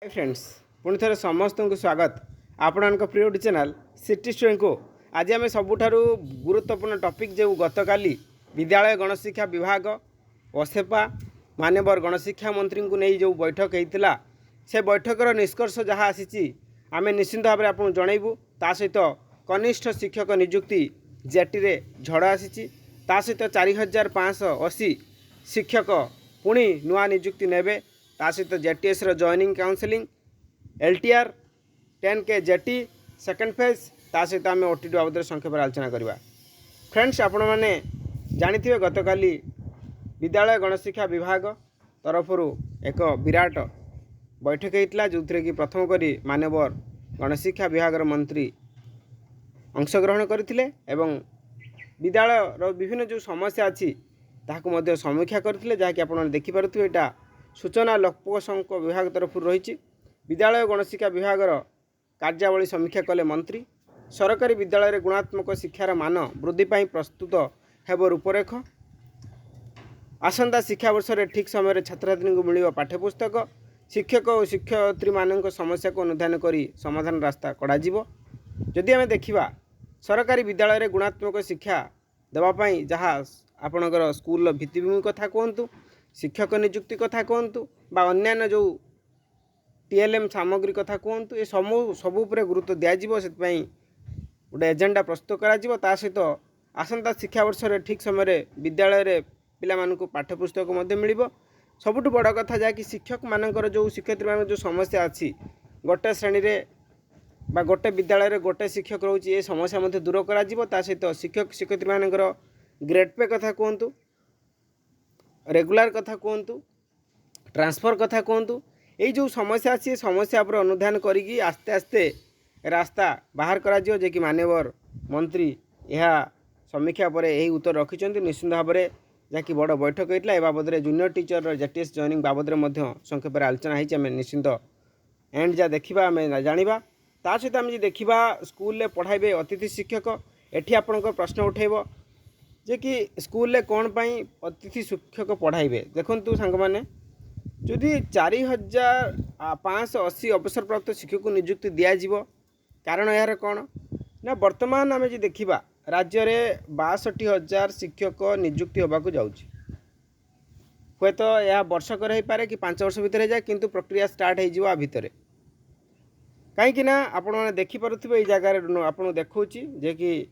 Hi friends पुणी थे समस्त को स्वागत आपण प्रिय चैनल सिटी स्टूडेंट को। आज आम सबुठारु गुरुत्वपूर्ण टॉपिक जो गतकाली विद्यालय गणशिक्षा विभाग ओसेपा माननीय गणशिक्षा मंत्री को नहीं जो बैठक होता से बैठकर निष्कर्ष जहाँ आसी आम निश्चिंत भाव में आपको जनइबू। ता सहित कनिष्ठ शिक्षक नियुक्ति जेटी रे झड़ आसी सहित 4580 शिक्षक पुणी नुआ नियुक्ति नेबे। ता सहित JTS joining counselling LTR 10K JT second phase ता सहित आम ओटीटी बाबद संक्षेप आलोचना करवा। फ्रेंड्स आपण मैंने जानी गतकाली विद्यालय गणशिक्षा विभाग तरफ एक विराट बैठक होता जो थी कि प्रथम करी माननीय गणशिक्षा विभाग मंत्री अंशग्रहण करते विद्यालय विभिन्न जो समस्या अच्छी ताकू समीक्षा करते जहाँकि आप देखिपे यहाँ सूचना लोकसंक विभाग तरफ रही विद्यालय गणशिक्षा विभाग कार्यावली समीक्षा कले मंत्री। सरकारी विद्यालय गुणात्मक शिक्षार मान वृद्धि प्रस्तुत हेब रूपरेख। आसंता शिक्षा वर्ष में ठीक समय छात्र छात्री को मिल पाठ्यपुस्तक शिक्षक और शिक्षयित्री मान समस्या को अनुधान कर समाधान रास्ता कड़ाଯିव। जदि आम देखा सरकारी विद्यालय गुणात्मक शिक्षा देवाई जहाँ आपणकर स्कूल भित्तिभूमि कथा कहतु शिक्षक नियुक्ति कथा कहतु बा अन्यान्य जो टीएलएम सामग्री कथा कहतु ये सबू गुरुत्व दिज्व से गोटे एजेंडा प्रस्तुत करा सहित आसंता शिक्षा वर्ष में ठीक समय विद्यालय पिला पाठ्यपुस्तक मिल सबुठ बड़ कथा जहाँकि शिक्षक मानकर जो शिक्षयित्री मान जो समस्या अच्छी गोटे श्रेणी बा गोटे विद्यालय गोटे शिक्षक रोचे ये समस्या दूर करा सहित शिक्षक शिक्षयित्री मानकर ग्रेड पे कथा कहतु रेगुलर कथा कहतु ट्रांसफर कथा कहतु ये जो समस्या अच्छी समस्या पर अनुधान करी आस्ते आस्ते रास्ता बाहर करा जे कि माननीय मंत्री यह समीक्षा पर यही उत्तर रखिंट निश्चित भाव में जहाँकि बड़ बैठक होता है बाबद जूनियर टीचर जेटीएस जॉइनिंग बाबद संक्षेप आलोचना होती आम निश्चिंत एंड जा देखा आम जाना ता सहित आम देखा स्कूल पढ़ाइबे अतिथि शिक्षक एठी आपंकर प्रश्न उठेब जे कि स्कूल कौन पाई अतिथि शिक्षक पढ़ाइबे। देखंतु सांग माने जदि 4580 अवसर प्राप्त शिक्षक को नियुक्ति दिज्व कारण यार कौन ना वर्तमान आम जी देखा राज्य में 62,000 शिक्षक नियुक्ति होबाकू जाउछि। हे तो यह वर्षक रही पारे कि 5 वर्ष भितर जाए किंतु प्रक्रिया स्टार्ट हो आ भितर कहीं आपण मैंने देखिपे ये जगार आपको देखा जे कि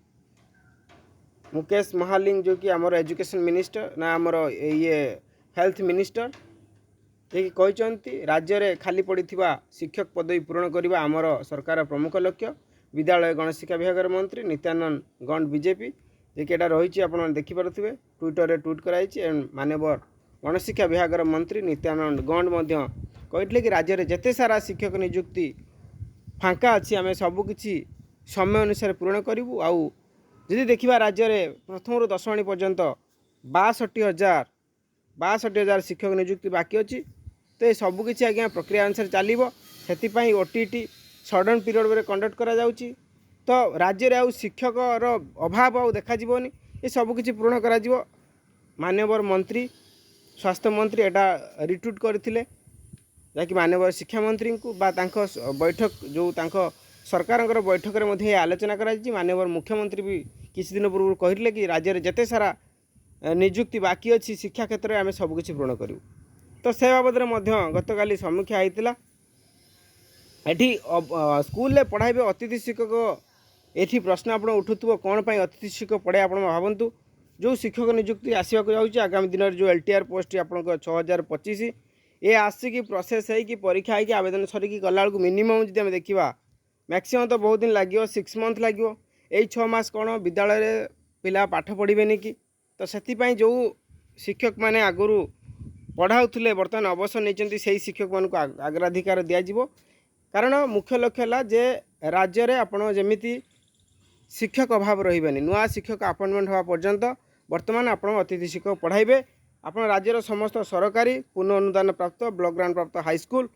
मुकेश महालिंग जो कि आमर एजुकेशन मिनिस्टर ना आमर ये हेल्थ मिनिस्टर जे कि कहते राज्य में खाली पड़ी शिक्षक पदवी पूरण करने आमर सरकार प्रमुख लक्ष्य। विद्यालय गणशिक्षा विभाग मंत्री नित्यानंद गंड बीजेपी जे कि रही आप देखिपे ट्विटर रे ट्वीट कराई माननीय गणशिक्षा विभाग मंत्री नित्यानंद गंड कहते कि राज्य में जिते सारा शिक्षक नियुक्ति फांका अच्छी आम सबकि समय अनुसार पूरण करूँ। आउ जदि देखा राज्य में प्रथम 10 श्रेणी पर्यंत 62,000 शिक्षक नियुक्ति बाकी अच्छी तो ये सबकि आज्ञा प्रक्रिया अनुसार चलो से ओटीटी सडन पीरियड में कंडक्ट करा तो राज्य में शिक्षकर अभाव आउ देखा ये सबकि पूरण करा माननीय मंत्री स्वास्थ्य मंत्री एटा रिट्वीट करते जहाँकि माननीय शिक्षा मंत्री को बा बैठक जो सरकार बैठक में आलोचना कराई। माननीय मुख्यमंत्री भी किसी दिन पूर्व कहले कि राज्य में जिते सारा नियुक्ति बाकी अच्छी शिक्षा क्षेत्र में आम सबकि पूर्ण करूँ तो से बाबद गतकाली समीक्षा होता एठी स्कूल पढ़ाइबे अतिथि शिक्षक एठी प्रश्न आप उठुव कौन पाई अतिथि शिक्षक पढ़े आप भावतु जो शिक्षक नियुक्ति आसवाक जाऊँगी आगामी दिन में जो एलटीआर पोस्ट आप 6025 ये आसिकी प्रोसेस है परीक्षा है आवेदन सरिकी गला मिनिमम जब देखा मैक्सिमम तो बहुत दिन लगे 6 मंथ लगे यही 6 मास कौन विद्यालय पिला पाठ पढ़े कि तो से जो शिक्षक मैंने आगु पढ़ाऊे बर्तमान अवसर नहीं से शिक्षक मान अग्राधिकार दिज्व कारण मुख्य लक्ष्य है जे राज्य में आपड़ जमी शिक्षक अभाव रही नुआ शिक्षक अपॉइंटमेंट होगा पर्यंत बर्तमान आप अतिथि शिक्षक पढ़ाइबे आप राज्यर समस्त सरकारी पुनः अनुदान प्राप्त ब्लॉक ग्रांट प्राप्त हाईस्कल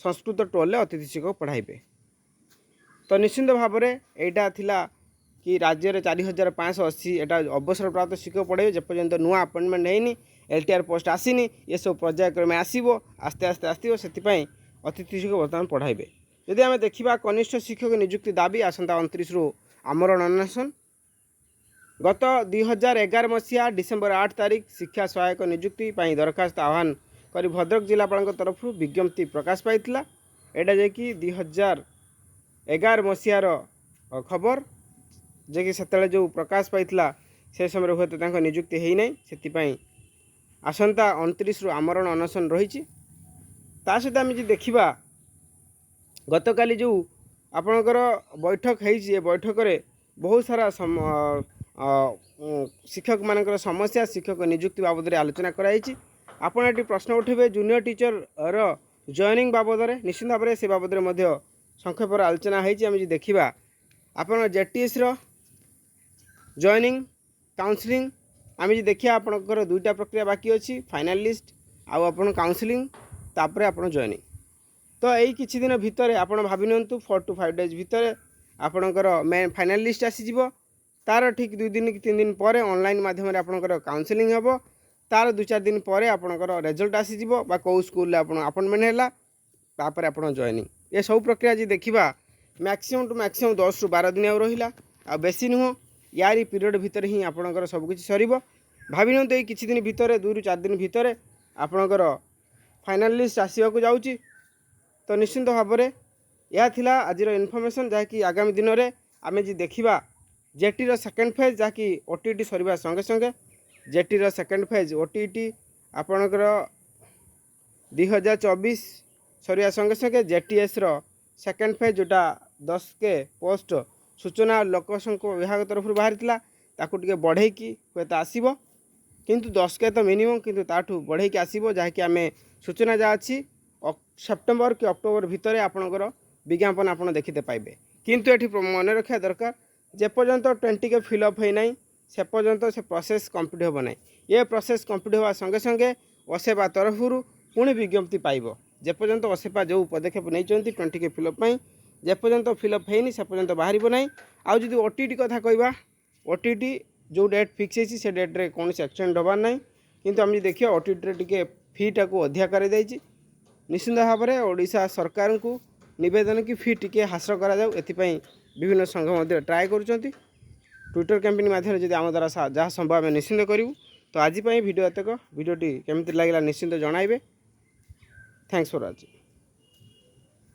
संस्कृत टोल अतिथि शिक्षक पढ़ाइबे। तो निश्चिंत भाव में यहाँ थिला कि राज्य में 4580 एटा अवसर प्राप्त शिक्षक पढ़े जेपर्यंत नुआ अपॉइंटमेंट होनी एलटीआर पोस्ट आसीनी ये सब पर्यायक्रमे आसो आस्ते आस्ते आसो से अतिथि शिक्षक बर्तमान पढ़ाइबे। यदि आम देखा कनिष्ठ शिक्षक नियुक्ति दाबी आसंता 29 रु आमरण अनशन। गत 2011 मसीहा डिसेम्बर 8 तारिख शिक्षा सहायक नियुक्ति दरखास्त आह्वान कर भद्रक जिलापाल तरफ विज्ञप्ति प्रकाश पाई। एटा जे कि 2011 मसीहार खबर जे कि सेतले जो प्रकाश पाई से समय हुए तो नियुक्ति है ना से आसंता 29 रु आमरण अनशन रही। ता सहित आम देखा गतकाली जो आपणकर बैठक है बैठक में बहुत सारा शिक्षक मानकर समस्या शिक्षक नियुक्ति बाबद आलोचना कराई। आपड़ ये प्रश्न उठे जूनियर टीचर रो जॉइनिंग बाबद में निश्चित भाव में से बाबद में संक्षेप आलोचना होती। देखा आप जेटीएस जॉइनिंग काउंसलिंग आम देखिए आपंकर दुईटा प्रक्रिया बाकी अच्छी फाइनल लिस्ट आप काउंसलिंग तापर आप जॉइनिंग। तो यही किसी दिन भितर आप भावी नियंतु 4 to 5 डेज भितर आपणकर मेन फाइनल लिस्ट आसीज। तार ठीक 2 दिन कि 3 दिन पर ऑनलाइन माध्यम आपणकर काउंसलिंग हम। तार 2-4 दिन पर आपणकर रिजल्ट आसीज कौ स्कूल अपॉइंटमेंट है तापर आप जॉइनिंग। ये सब प्रक्रिया जी देखा मैक्सिमम टू मैक्सिमम 10 ରୁ 12 दिन रहा आ बेसी नुह यारी पीरियड भितर ही आपणकर सबकि सर भावी नियंतु ये किसी दिन भितर 2 ରୁ 4 दिन भितर आपणकर फाइनल लिस्ट आसवाक जाऊँगी। तो निश्चिंत भाव में यह थिला आजिर इनफॉरमेशन जहाँकि आगामी दिन में आम जी देखा जेटीर सेकेंड फेज जहाँकि ओटीटी सरवा संगे संगे जेटीर सेकेंड फेज ओटीटी आपणकर 2024 सरवा संगे संगे जेटीएस सेकेंड फेज जोटा 10 के पोस्ट सूचना और लोकसंख विभाग तरफ बाहरी ताकू टे बढ़े हूँ तो आसब किंतु 10 के तो मिनिमम किंतु ताठू बढ़े आसब जहाँकि आम सूचना जहाँ अच्छी सेप्टेम्बर कि अक्टोबर भितर आपणकर विज्ञापन आप देखते पाइबे। किंतु ये मन रखा दरकार जेपर्यंत 20 के फिलअप है ना से पर्यंत से प्रोसेस कंप्लीट हो ना। ये प्रोसेस कंप्लीट होगा संगे संगे ओसेपा तरफ पुणी विज्ञप्ति पाइब। जेपर्यंत ओसेपा जो पदक्षेप नहीं 20 के फिलअप जेपर्यंत फिलअप है से पर्यंत बाहर ना। आउ जदि ओटीटी कथा कहवा ओटीटी जो डेट फिक्स होती से डेट रे कौन एक्सटेंड होबार ना किंतु आम देखिए ओटीटी टे फी टाक अधिका कर निश्चिंत भाव में ओडिशा सरकार को निवेदन कि फी टी ह्रास कराऊ एपाई विभिन्न संघ ट्राए कर ट्विटर कैंपेन माध्यम जब आम द्वारा जहाँ संभव आम निश्चिंत करूँ। तो आज भिडियो एतक भिडियोटी केमती लगे निश्चिंत जनइबे। Thanks for watching.